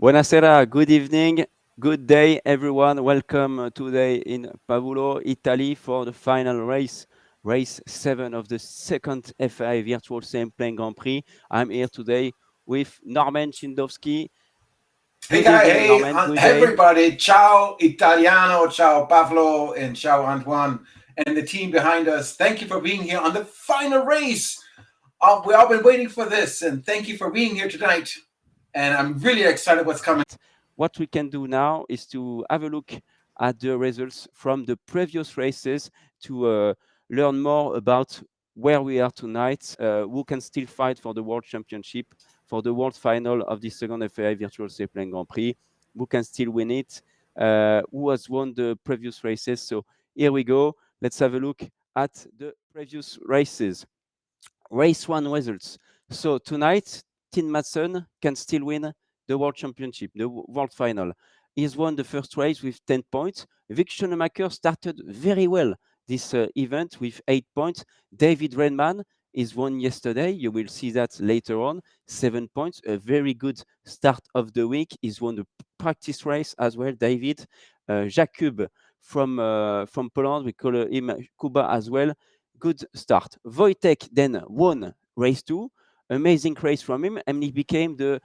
Buonasera, good evening, good day, everyone. Welcome today in Pavulo, Italy for the final race, race 7 of the second FIA Virtual Sampling Grand Prix. I'm here today with Norman Chindowski. Hey Good guy, evening, hey Norman. Good day. everybody, ciao Italiano, ciao Pavlo, and ciao Antoine, and the team behind us. Thank you for being here on the final race. We all been waiting for this, and thank you for being here tonight. And I'm really excited what's coming. What we can do now is to have a look at the results from the previous races to learn more about where we are tonight, who can still fight for the World Championship, for the World Final of the second FAI Virtual Sampling Grand Prix, who can still win it, who has won the previous races. So here we go. Let's have a look at the previous races. Race 1 results. So tonight, Tim Madsen can still win the World Championship, the World Final. He's won the first race with 10 points. Vic Schoenemaker started very well this event with 8 points. David Redman is won yesterday. You will see that later on. 7 points, a very good start of the week. He's won the practice race as well. David Jakub from Poland, we call him Kuba as well. Good start. Wojtek then won race 2. Amazing race from him, and he became the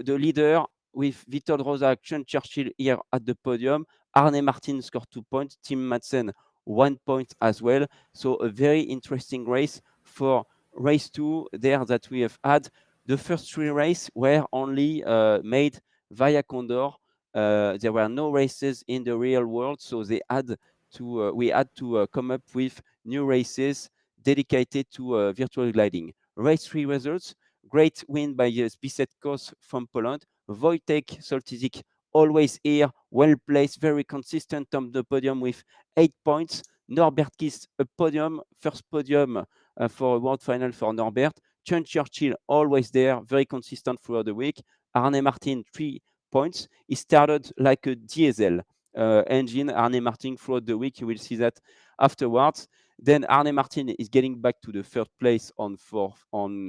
leader with Vitor Rosa, Sean Churchill here at the podium. Arne Martin scored 2 points. Tim Madsen 1 point as well. So a very interesting race for race 2 there that we have had. The first 3 races were only made via Condor. There were no races in the real world, so we had to come up with new races dedicated to virtual gliding. Race 3 results: great win by Zbigniew Kos from Poland. Wojtek Soltysiak always here, well placed, very consistent on the podium with 8 points. Norbert Kiss, a podium, first podium for a world final for Norbert. Sean Churchill always there, very consistent throughout the week. Arne Martin 3 points. He started like a diesel engine, Arne Martin, throughout the week. You will see that afterwards. Then Arne Martin is getting back to the third place on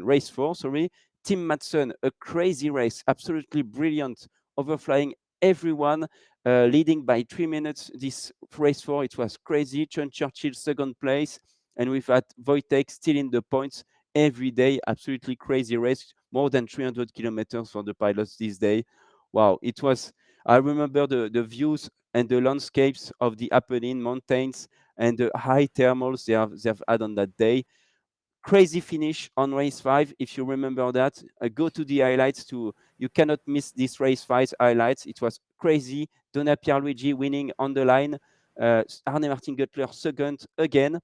race 4. Sorry, Tim Madsen, a crazy race, absolutely brilliant, overflying everyone, leading by 3 minutes. This race 4, it was crazy. Sean Churchill second place, and we've had Wojtek still in the points every day. Absolutely crazy race, more than 300 kilometers for the pilots this day. Wow, it was. I remember the views and the landscapes of the Apennine mountains and the high thermals they've had on that day. Crazy finish on race 5. If you remember that, go to the highlights. You cannot miss this race 5 highlights. It was crazy. Donna Pierluigi winning on the line. Arne Martin Guttler second again.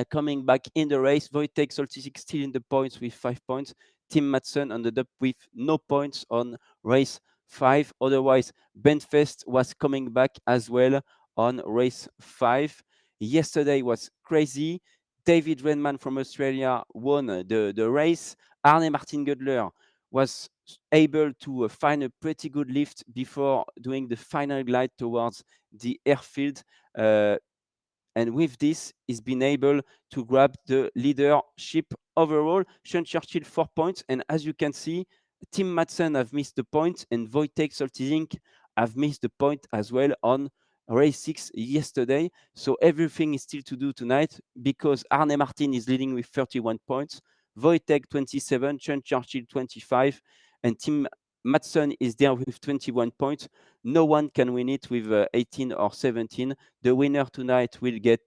Coming back in the race, Wojtek Soltysiak still in the points with 5 points. Tim Madsen ended up with no points on race 5. Otherwise, Benfest was coming back as well on race 5. Yesterday was crazy. David Redman from Australia won the race. Arne Martin Gödler was able to find a pretty good lift before doing the final glide towards the airfield. And with this, he's been able to grab the leadership overall. Sean Churchill 4 points, and as you can see, Tim Madsen have missed the point, and Wojtek Soltysiak have missed the point as well on race 6 yesterday. So everything is still to do tonight because Arne Martin is leading with 31 points, Wojtek 27, Sean Churchill 25, and Tim Madsen is there with 21 points. No one can win it with 18 or 17. The winner tonight will get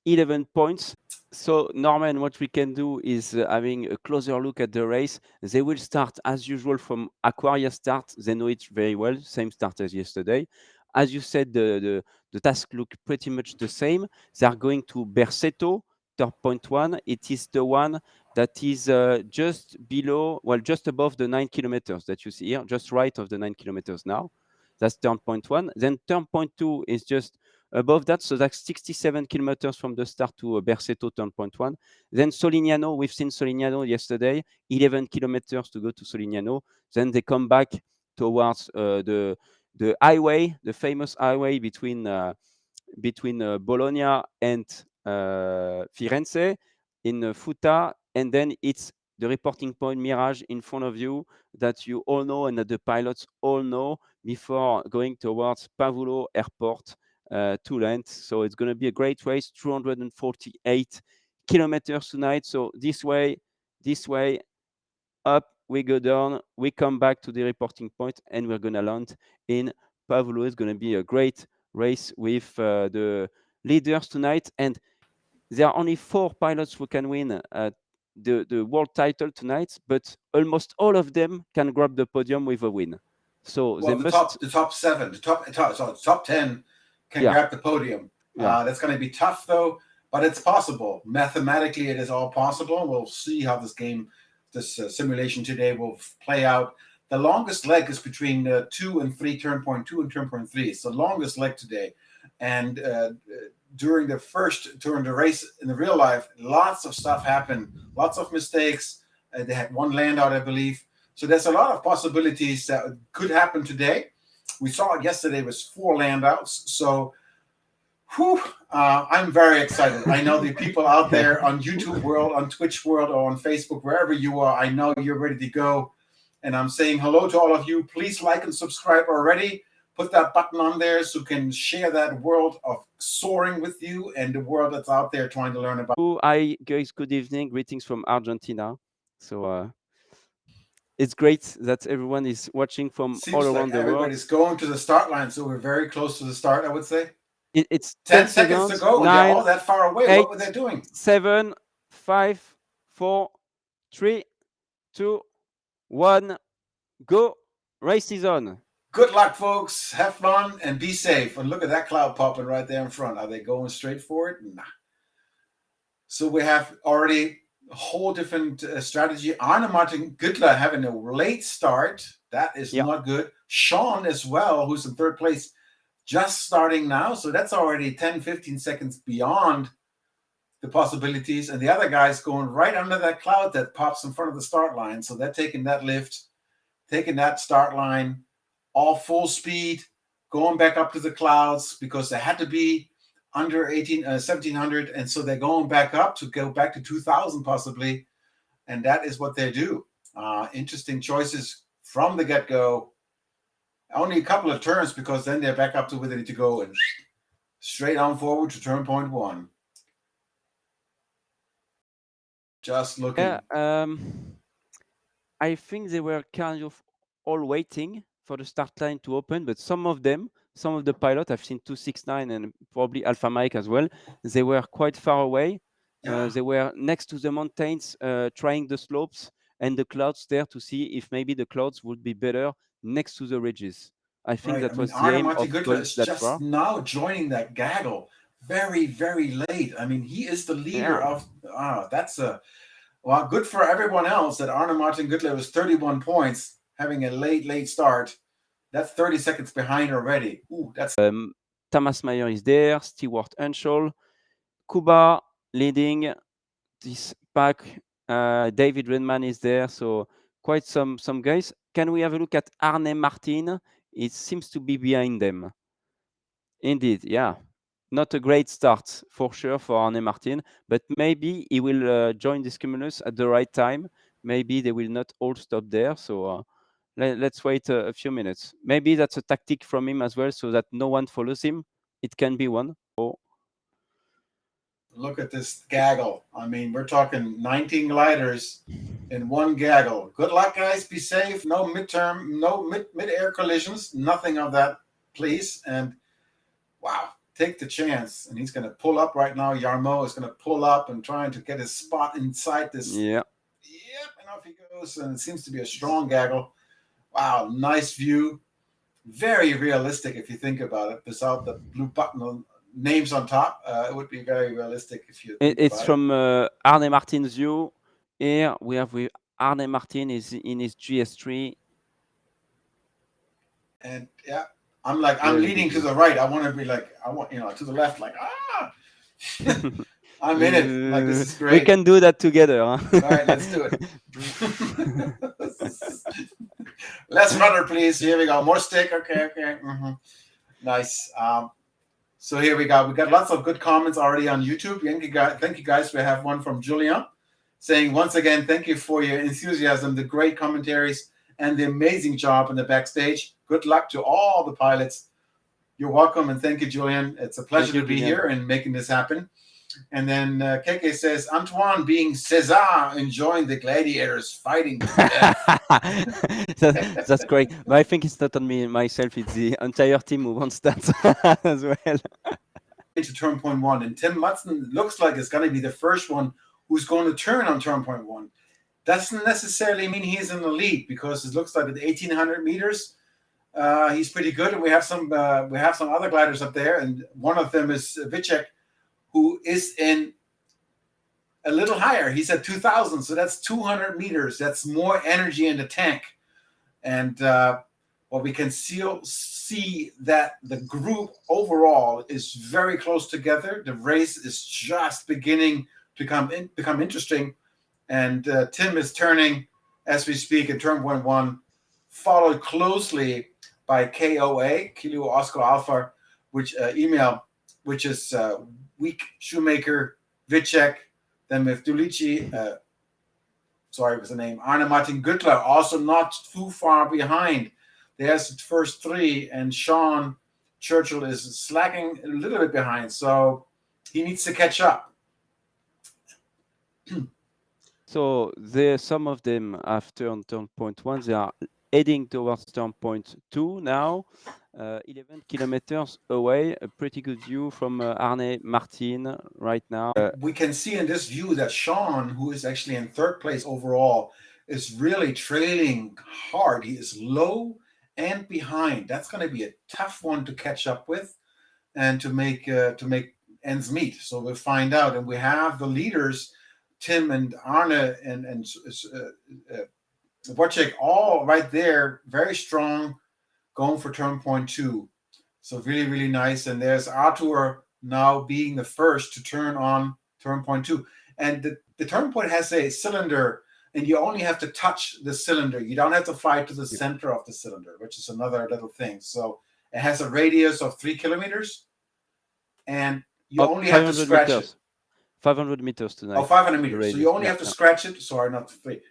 11 points. So, Norman, what we can do is having a closer look at the race. They will start as usual from Aquaria start. They know it very well, same start as yesterday. As you said, the task look pretty much the same. They are going to Berceto, turn point 1. It is the one that is just below, well, just above the 9 kilometers that you see here, just right of the 9 kilometers now. That's turn point 1. Then turn point 2 is just above that. So that's 67 kilometers from the start to Berceto, turn point 1. Then Solignano, we've seen Solignano yesterday, 11 kilometers to go to Solignano. Then they come back towards the highway, the famous highway between Bologna and Firenze in Futa, and then it's the reporting point Mirage in front of you that you all know and that the pilots all know before going towards Pavulo Airport to land. So it's going to be a great race, 248 kilometers tonight. So this way, up, we go down, we come back to the reporting point, and we're going to land in Pavulo. It's going to be a great race with the leaders tonight. And there are only 4 pilots who can win the world title tonight, but almost all of them can grab the podium with a win. So well, the top 7, the top 10 can grab the podium. That's going to be tough though, but it's possible. Mathematically, it is all possible. We'll see how this simulation today will play out. The longest leg is between 2 and 3, turn point 2 and turn point 3. It's the longest leg today. And during the race in the real life, lots of stuff happened, lots of mistakes. They had 1 land out, I believe. So there's a lot of possibilities that could happen today. We saw it yesterday was 4 land outs. So I'm very excited. I know the people out there on YouTube world, on Twitch world, or on Facebook, wherever you are, I know you're ready to go. And I'm saying hello to all of you. Please like and subscribe already. Put that button on there so you can share that world of soaring with you and the world that's out there trying to learn about. Hi, guys. Good evening. Greetings from Argentina. So it's great that everyone is watching from all around the world. Everybody's going to the start line, so we're very close to the start, I would say. It's 10 seconds to go. 9, they're all that far away. 8, what were they doing? 7, 5, 4, 3, 2, 1, go. Race is on. Good luck, folks. Have fun and be safe. And look at that cloud popping right there in front. Are they going straight for it? Nah. So we have already a whole different strategy. Arne Martin Güttler having a late start. That is not good. Sean as well, who's in 3rd place, just starting now. So that's already 10, 15 seconds beyond the possibilities. And the other guy's going right under that cloud that pops in front of the start line. So they're taking that lift, taking that start line, all full speed, going back up to the clouds because they had to be under 1700. And so they're going back up to go back to 2000 possibly. And that is what they do. Interesting choices from the get-go. Only a couple of turns because then they're back up to where they need to go and straight on forward to turn point 1. Just looking. Yeah, I think they were kind of all waiting for the start line to open, but some of the pilots, I've seen 269 and probably Alpha Mike as well, they were quite far away. They were next to the mountains, trying the slopes and the clouds there to see if maybe the clouds would be better next to the ridges. I think that was the aim of going that far. Now joining that gaggle very, very late. I mean, he is the leader of. That's well, good for everyone else that Arne Martin Güttler was 31 points, having a late start. That's 30 seconds behind already. That's Thomas Meyer is there, Stewart Henschel, Kuba leading this pack. David Redman is there, so quite some guys. Can we have a look at Arne Martin? It seems to be behind them. Indeed, yeah. Not a great start for sure for Arne Martin, but maybe he will join this Cumulus at the right time. Maybe they will not all stop there. So let's wait a few minutes. Maybe that's a tactic from him as well, so that no one follows him. It can be one. Look at this gaggle. I mean, we're talking 19 gliders in one gaggle. Good luck, guys. Be safe. No mid-air collisions. Nothing of that, please. And wow, take the chance. And he's going to pull up right now. Yarmo is going to pull up and trying to get his spot inside this. Yeah. Yep, and off he goes. And it seems to be a strong gaggle. Wow, nice view. Very realistic if you think about it. Without the blue button names on top, it would be very realistic if you. It's from Arne Martin's view. Here we have with Arne Martin is in his GS3. And yeah, I'm leaning to the right. I want to be like, to the left, like, I'm in it. Like, this is great. We can do that together. Huh? All right, let's do it. Less rudder, please. Here we go. More stick. Okay. Mm-hmm. Nice. So here we go. We got lots of good comments already on YouTube. Thank you guys. We have one from Julian saying once again, thank you for your enthusiasm, the great commentaries, and the amazing job in the backstage. Good luck to all the pilots. You're welcome, and thank you, Julian. It's a pleasure to be here and making this happen. And then Keke says, Antoine being César, enjoying the gladiators fighting to death. That's great. But I think it's not on me myself, it's the entire team who wants that as well. Into turn point one. And Tim Mutson looks like it's going to be the first one who's going to turn on turn point one. Doesn't necessarily mean he's in the lead, because it looks like at 1,800 meters, he's pretty good. And we have some other gliders up there. And one of them is Vicek, who is in a little higher. He's at 2,000, so that's 200 meters. That's more energy in the tank. And what we can see that the group overall is very close together. The race is just beginning to become interesting. And Tim is turning as we speak in turn point one, followed closely by KOA, Kilo Oscar Alpha, which is Week Shoemaker, Vicek, then with Dulici, sorry, was the name, Arne Martin Güttler, also not too far behind. There's the first three, and Sean Churchill is slacking a little bit behind, so he needs to catch up. So some of them after on turn point one, they are heading towards turn point two now. 11 kilometers away, a pretty good view from Arne Martin right now. We can see in this view that Sean, who is actually in third place overall, is really trailing hard. He is low and behind. That's going to be a tough one to catch up with and to make ends meet. So we'll find out. And we have the leaders, Tim and Arne and Wojciech, all right there, very strong, going for turn point two. So really, really nice. And there's Arthur now being the first to turn on turn point two. And the turn point has a cylinder, and you only have to touch the cylinder. You don't have to fly to the center of the cylinder, which is another little thing. So it has a radius of 3 kilometers, and you only have to scratch it. 500 meters tonight. Oh, 500 meters. So you only have to scratch it. Sorry, not 3.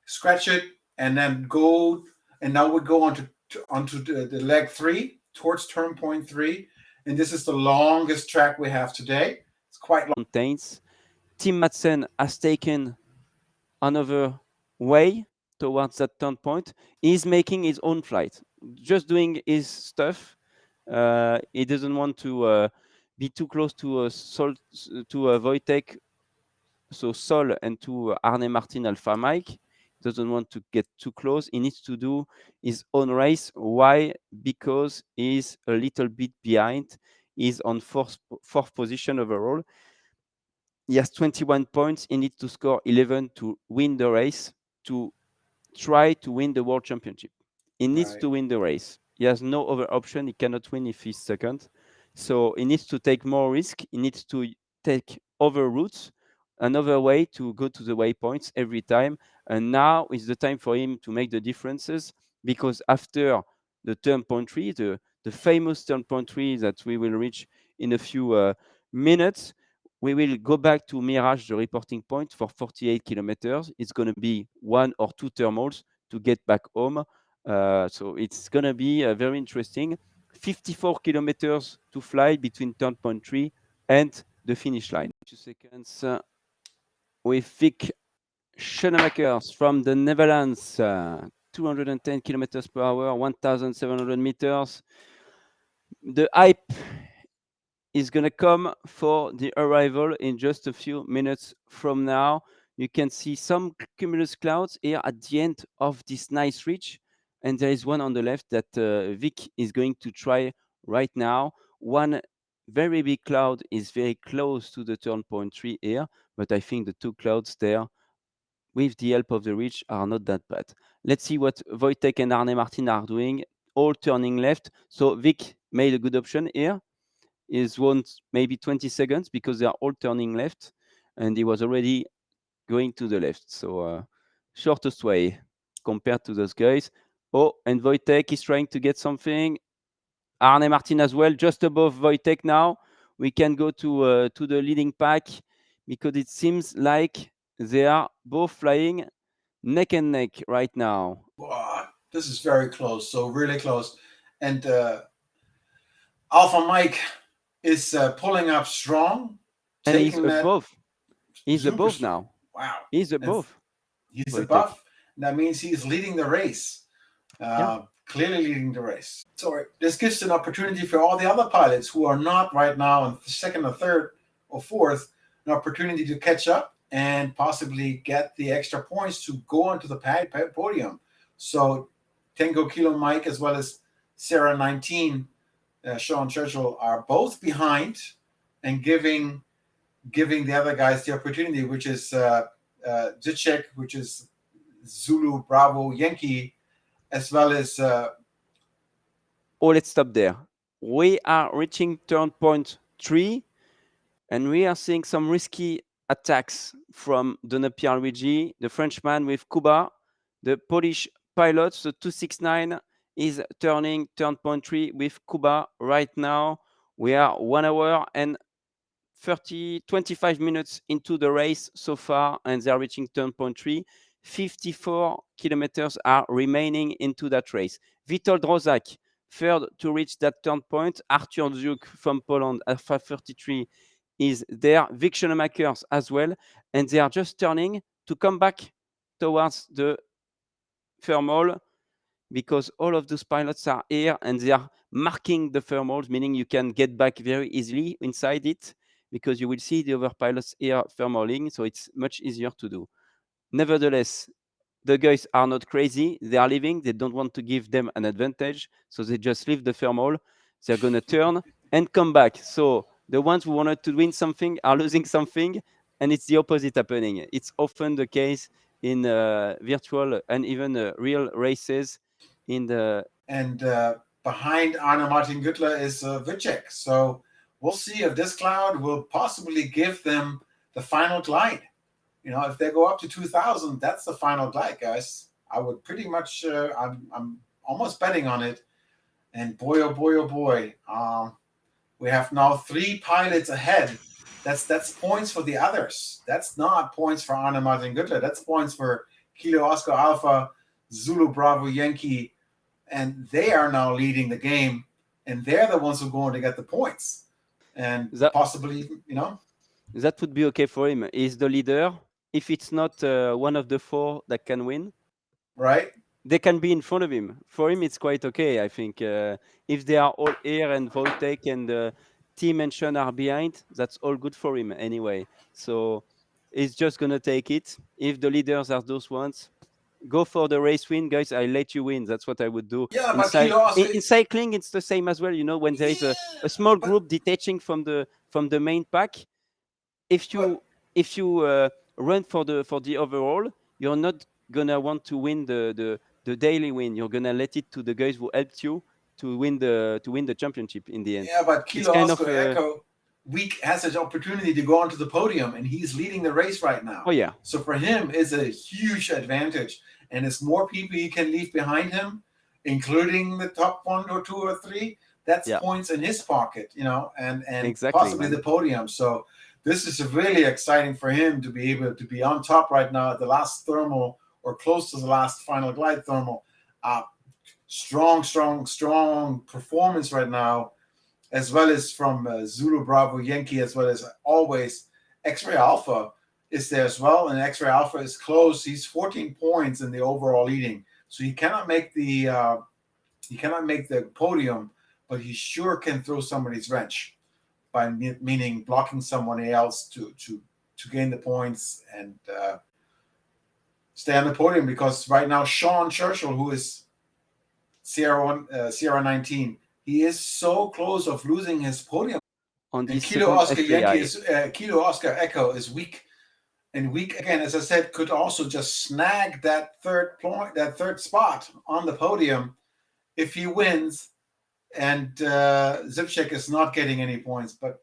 Scratch it, and then go. And now we go onto the leg 3 towards turn point 3. And this is the longest track we have today. It's quite long. Contains. Tim Madsen has taken another way towards that turn point. He's making his own flight, just doing his stuff. He doesn't want to be too close to Wojtek, so Sol, and to Arne Martin Alpha Mike. Doesn't want to get too close. He needs to do his own race. Why? Because he's a little bit behind. He's on fourth position overall. He has 21 points. He needs to score 11 to win the race, to try to win the World Championship. He needs to win the race. He has no other option. He cannot win if he's second. So he needs to take more risk. He needs to take other routes, another way to go to the waypoints every time. And now is the time for him to make the differences, because after the turn point 3, the famous turn point 3 that we will reach in a few minutes, we will go back to Mirage, the reporting point, for 48 kilometers. It's going to be 1 or 2 thermals to get back home. So it's going to be very interesting. 54 kilometers to fly between turn point 3 and the finish line. 2 seconds with Vic Schoenemakers from the Netherlands. 210 kilometers per hour, 1,700 meters. The hype is going to come for the arrival in just a few minutes from now. You can see some cumulus clouds here at the end of this nice ridge. And there is one on the left that Vic is going to try right now. One very big cloud is very close to the turn point 3 here, but I think the 2 clouds there, with the help of the ridge, are not that bad. Let's see what Wojtek and Arne Martin are doing, all turning left. So Vic made a good option here. He's won maybe 20 seconds because they are all turning left, and he was already going to the left. So shortest way compared to those guys. Oh, and Wojtek is trying to get something. Arne Martin as well, just above Wojtek now. We can go to the leading pack, because it seems like They are both flying neck and neck right now. Wow, this is very close. So really close. And Alpha Mike is pulling up strong, And he's taking that above. He's super. above now. Wow. He's And above. he's Wojtek. above. That means he's leading the race. Yeah. Clearly leading the race. So this gives an opportunity for all the other pilots who are not right now in second or third or fourth, an opportunity to catch up and possibly get the extra points to go onto the podium. So Tango Kilo Mike as well as Sarah 19, Sean Churchill are both behind and giving the other guys the opportunity, which is Zicek, which is Zulu Bravo Yankee, as well as Oh, let's stop there. We are reaching turn point 3, and we are seeing some risky attacks from Donna Pierluigi, the Frenchman with Kuba, the Polish pilot, the 269 is turning turn point 3 with Kuba right now. We are 1 hour and 25 minutes into the race so far, and they are reaching turn point 3. 54 kilometers are remaining into that race. Witold Rozak, third to reach that turn point. Arthur Duke from Poland at 5:33 is there. Vic Schoenemakers as well, and they are just turning to come back towards the thermal, because all of those pilots are here and they are marking the thermals, meaning you can get back very easily inside it, because you will see the other pilots here thermaling, so it's much easier to do. Nevertheless, the guys are not crazy. They are leaving. They don't want to give them an advantage, so they just leave the thermal. They're going to turn and come back. So the ones who wanted to win something are losing something, and it's the opposite happening. It's often the case in virtual and even real races. And behind Arne Martin Güttler is Vicek. So we'll see if this cloud will possibly give them the final glide. You know, if they go up to 2000, that's the final glide, guys. I would pretty much, I'm almost betting on it. And boy, oh boy, oh boy, we have now 3 pilots ahead. That's points for the others. That's not points for Arne Martin Güttler. That's points for Kilo Oscar Alpha, Zulu Bravo Yankee, and they are now leading the game, and they're the ones who are going to get the points, and possibly, you know, that would be okay for him. He's the leader. If it's not one of the 4 that can win, right? They can be in front of him. For him, it's quite okay, I think. If they are all here and Wojtek and Tim and Sean are behind, that's all good for him anyway. So he's just going to take it. If the leaders are those ones, go for the race win, guys. I let you win. That's what I would do. Yeah, but in cycling, it's the same as well. You know, when there is a small group detaching from the main pack, if you run for the overall, you're not gonna want to win the daily win. You're gonna let it to the guys who helped you to win the championship in the end. Yeah, but Kilo Oscar Echo Week has an opportunity to go onto the podium, and he's leading the race right now. Oh yeah. So for him, it's a huge advantage, and it's more people he can leave behind him, including the top 1 or 2 or 3. That's points in his pocket, you know, and exactly, possibly the podium. So this is really exciting for him to be able to be on top right now at the last thermal or close to the last final glide thermal. Strong performance right now, as well as from Zulu Bravo Yankee, as well as always X-Ray Alpha is there as well, and X-Ray Alpha is close. He's 14 points in the overall leading, so he cannot make the podium, but he sure can throw somebody's wrench by meaning blocking someone else to gain the points and stay on the podium. Because right now Sean Churchill, who is Sierra 19, he is so close of losing his podium. On and Kilo Oscar Yankee is Kilo Oscar Echo is weak, and weak again, as I said, could also just snag that third spot on the podium if he wins. And Zipchek is not getting any points, but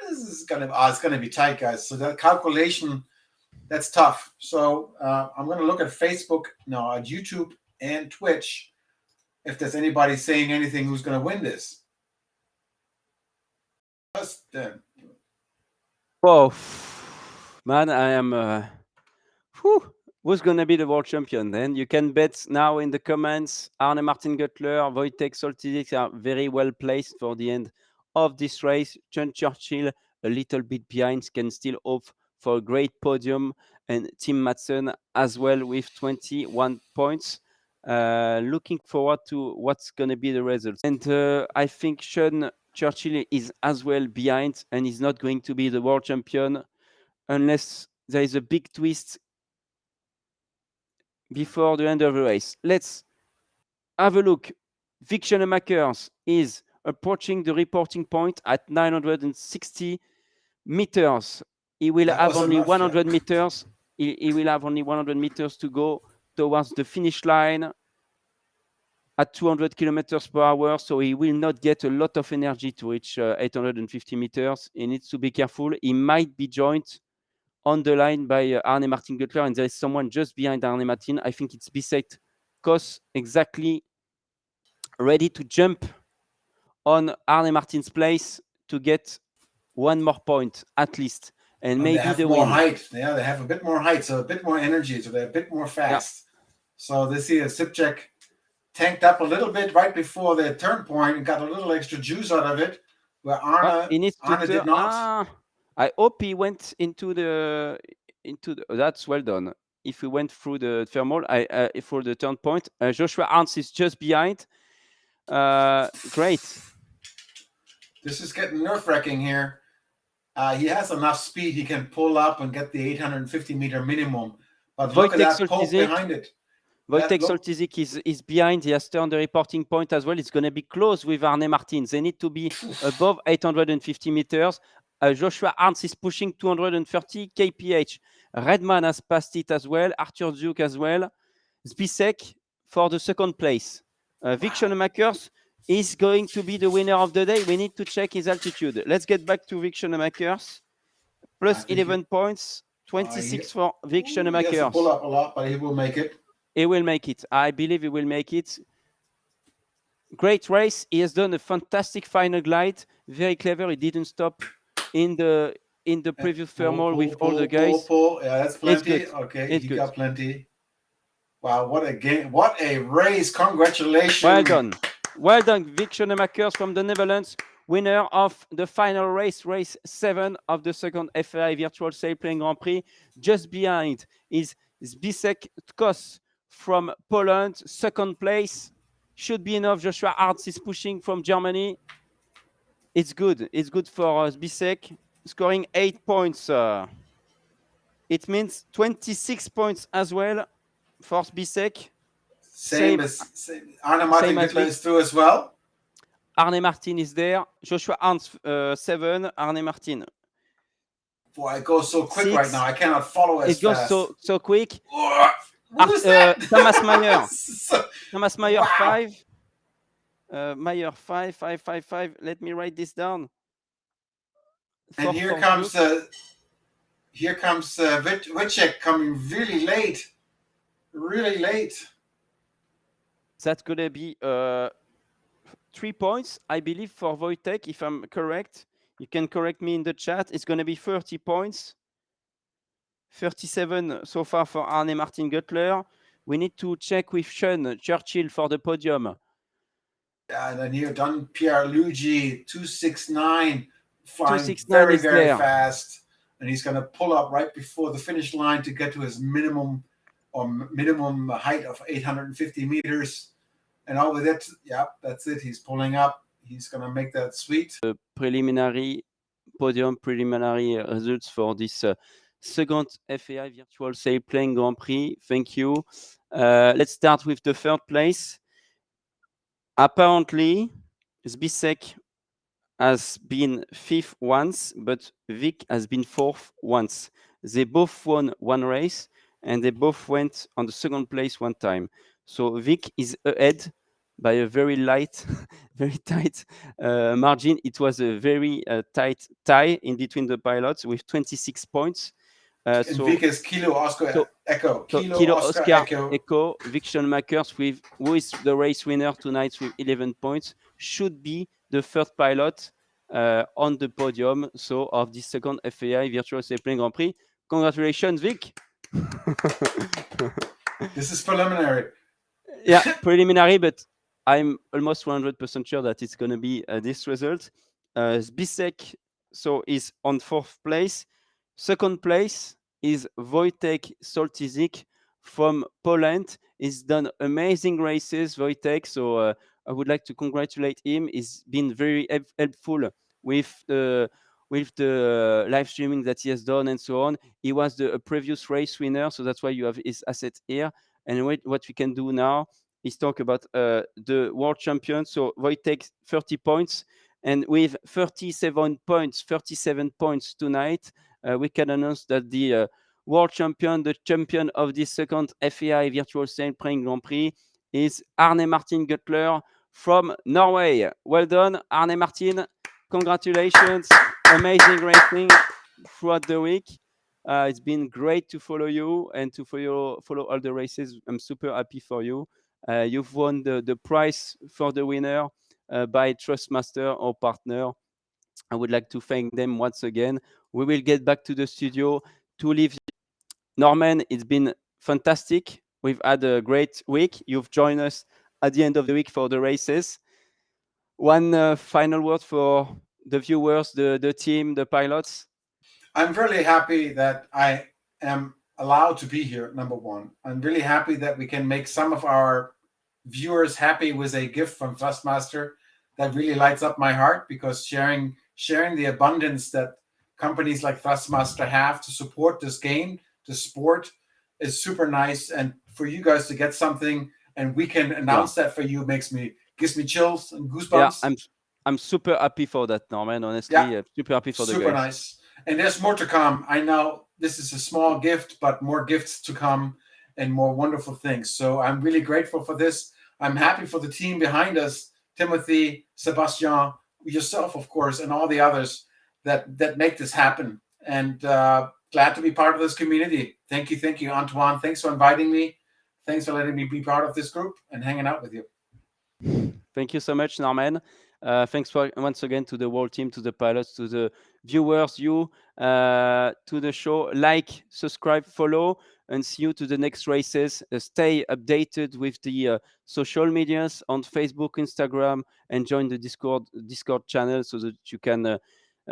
this is it's gonna be tight, guys. So that calculation, that's tough. So I'm gonna look at Facebook, no, at YouTube and Twitch, if there's anybody saying anything who's gonna win this. Oh man, I am Whew, who's going to be the world champion then? You can bet now in the comments. Arne Martin Guttler, Wojtek Soltysik are very well placed for the end of this race. John Churchill, a little bit behind, can still hope for a great podium. And Tim Madsen as well with 21 points. Looking forward to what's going to be the results. And I think Sean Churchill is as well behind and is not going to be the world champion unless there is a big twist before the end of the race. Let's have a look. Vic Schoenemakers is approaching the reporting point at 960 meters. He will have only 100 meters. He will have only 100 meters to go towards the finish line at 200 kilometers per hour. So he will not get a lot of energy to reach 850 meters. He needs to be careful. He might be joined on the line by Arne Martin Guttler, and there is someone just behind Arne Martin. I think it's Bisset Kos, exactly ready to jump on Arne Martin's place to get one more point at least, and maybe they have the more win. Height. Yeah, they have a bit more height, so a bit more energy, so they're a bit more fast. Yeah. So this here, Sipchak tanked up a little bit right before the turn point and got a little extra juice out of it, where Arne did not. I hope he went into the. That's well done. If we went through the thermal, for the turn point, Joshua Arntz is just behind. Great. This is getting nerve-wracking here. He has enough speed; he can pull up and get the 850-meter minimum. But look at that poke behind it. Wojtek Soltysik is behind. He has turned the reporting point as well. It's going to be close with Arne Martin. They need to be above 850 meters. Joshua Arntz is pushing 230 kph. Redman has passed it as well. Arthur Duke as well. Zbisek for the second place. Vic Schoenemakers is going to be the winner of the day. We need to check his altitude. Let's get back to Vic Schoenemakers. Plus 11 points. 26 for Vic Schoenemakers. He has to pull up a lot, but he will make it. He will make it. I believe he will make it. Great race. He has done a fantastic final glide. Very clever. He didn't stop in the previous thermal with all the guys. Yeah, that's plenty. Okay, he got plenty. Wow, what a game. What a race. Congratulations. Well done. Well done, Vic Schoenemakers from the Netherlands. Winner of the final race, race 7 of the second FAI Virtual Sailplane Grand Prix. Just behind is Zbisek Kos from Poland, second place. Should be enough. Joshua Arntz is pushing from Germany. It's good. It's good for Zbisek, scoring 8 points. It means 26 points as well for Zbisek. Same as Arne Martin Guttler is through as well. Arne Martin is there. Joshua Arntz 7. Arne Martin. Boy, it goes so quick 6. Right now. I cannot follow as fast. It goes so quick. Thomas Meyer. Thomas Meyer 5. Meyer 5. Let me write this down. And here comes Wojtek coming really late. Really late. That's going to be 3 points, I believe, for Wojtek, if I'm correct. You can correct me in the chat. It's going to be 30 points. 37 so far for Arne Martin Guttler. We need to check with Sean Churchill for the podium. Yeah, and then here, Don Pierre Luigi, 269, flying very, very fast. And he's going to pull up right before the finish line to get to his minimum height of 850 meters. And over that, yeah, that's it. He's pulling up. He's going to make that sweet. Preliminary results for this second FAI Virtual Sailplane Grand Prix. Thank you. Let's start with the third place. Apparently, Zbisek has been 5th once, but Vic has been 4th once. They both won one race, and they both went on the second place one time. So Vic is ahead by a very tight margin. It was a very tight tie in between the pilots with 26 points. So Vic is Kilo Oscar Echo. Kilo Oscar Echo. Vic Schoenemakers, who is the race winner tonight with 11 points, should be the third pilot on the podium of this second FAI Virtual Sailplane Grand Prix. Congratulations, Vic. This is preliminary. Yeah, preliminary, but I'm almost 100% sure that it's going to be this result. Zbisek so is on 4th place. 2nd place is Wojtek Soltyzik from Poland. He's done amazing races, Wojtek. So I would like to congratulate him. He's been very helpful with the live streaming that he has done and so on. He was a previous race winner, so that's why you have his asset here. And what we can do now is talk about the world champion. So Wojtek 30 points, and with 37 points tonight, we can announce that the world champion, the champion of the second FAI Virtual Sail Playing Grand Prix, is Arne Martin Gutler from Norway. Well done, Arne Martin. Congratulations. Amazing racing throughout the week. It's been great to follow you and to follow all the races. I'm super happy for you. You've won the prize for the winner by Trustmaster, our partner. I would like to thank them once again. We will get back to the studio to leave. Norman, it's been fantastic. We've had a great week. You've joined us at the end of the week for the races. One final word for the viewers, the team, the pilots. I'm really happy that I am allowed to be here. Number one, I'm really happy that we can make some of our viewers happy with a gift from Thrustmaster that really lights up my heart, because sharing the abundance that companies like Thrustmaster have to support this game, the sport, is super nice. And for you guys to get something and we can announce that for you gives me chills and goosebumps. Yeah, I'm super happy for that, Norman. Honestly, Yeah, super happy for the super guys. nice. And there's more to come. I know this is a small gift, but more gifts to come and more wonderful things. So I'm really grateful for this. I'm happy for the team behind us, Timothy, Sebastian, yourself, of course, and all the others that make this happen. And glad to be part of this community. Thank you, Antoine. Thanks for inviting me. Thanks for letting me be part of this group and hanging out with you. Thank you so much, Norman. Thanks once again to the whole team, to the pilots, to the viewers, to the show. Like, subscribe, follow, and see you to the next races. Stay updated with the social medias on Facebook, Instagram, and join the Discord channel so that you can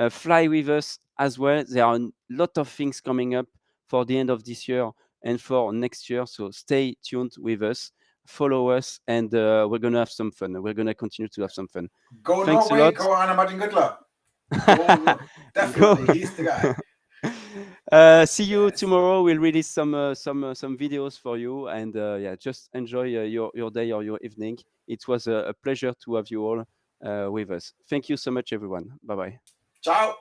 fly with us as well. There are a lot of things coming up for the end of this year and for next year, so stay tuned with us. Follow us, and we're gonna have some fun. We're gonna continue to have some fun. Go Thanks Norway, a lot. go Arne Martin Gutler. Definitely, he's the guy. See you Yes. tomorrow. We'll release some videos for you, and yeah, just enjoy your day or your evening. It was a pleasure to have you all with us. Thank you so much, everyone. Bye bye. Ciao.